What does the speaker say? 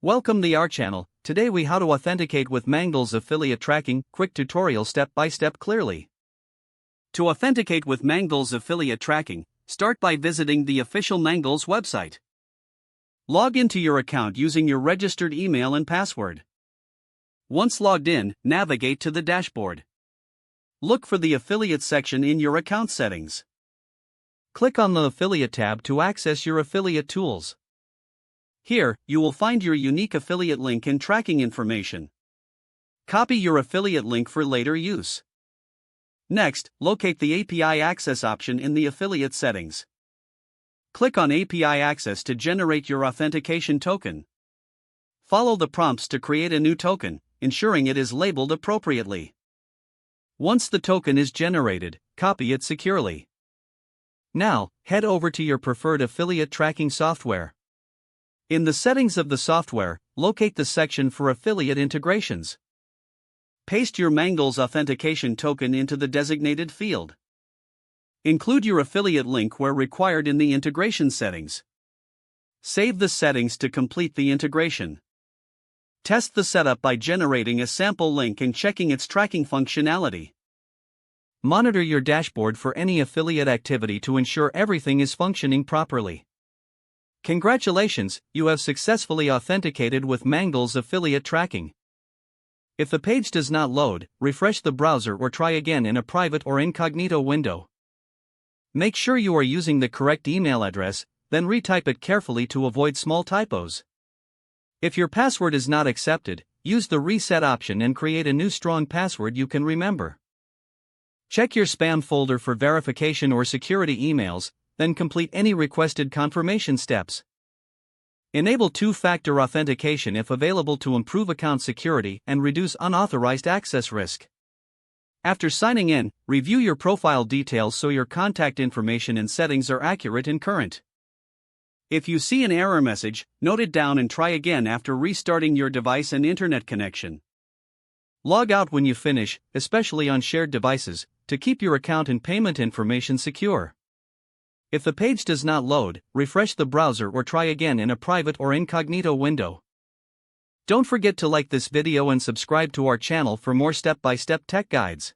Welcome to our channel. Today we how to authenticate with Mangools affiliate tracking, quick tutorial step by step clearly. To authenticate with Mangools affiliate tracking, start by visiting the official Mangools website. Log into your account using your registered email and password. Once logged in, navigate to the dashboard. Look for the affiliate section in your account settings. Click on the affiliate tab to access your affiliate tools. Here, you will find your unique affiliate link and tracking information. Copy your affiliate link for later use. Next, locate the API access option in the affiliate settings. Click on API access to generate your authentication token. Follow the prompts to create a new token, ensuring it is labeled appropriately. Once the token is generated, copy it securely. Now, head over to your preferred affiliate tracking software. In the settings of the software, locate the section for affiliate integrations. Paste your Mangools authentication token into the designated field. Include your affiliate link where required in the integration settings. Save the settings to complete the integration. Test the setup by generating a sample link and checking its tracking functionality. Monitor your dashboard for any affiliate activity to ensure everything is functioning properly. Congratulations, you have successfully authenticated with Mangools affiliate tracking. If the page does not load, refresh the browser or try again in a private or incognito window. Make sure you are using the correct email address, then retype it carefully to avoid small typos. If your password is not accepted, use the reset option and create a new strong password you can remember. Check your spam folder for verification or security emails, then complete any requested confirmation steps. Enable two-factor authentication if available to improve account security and reduce unauthorized access risk. After signing in, review your profile details so your contact information and settings are accurate and current. If you see an error message, note it down and try again after restarting your device and internet connection. Log out when you finish, especially on shared devices, to keep your account and payment information secure. If the page does not load, refresh the browser or try again in a private or incognito window. Don't forget to like this video and subscribe to our channel for more step-by-step tech guides.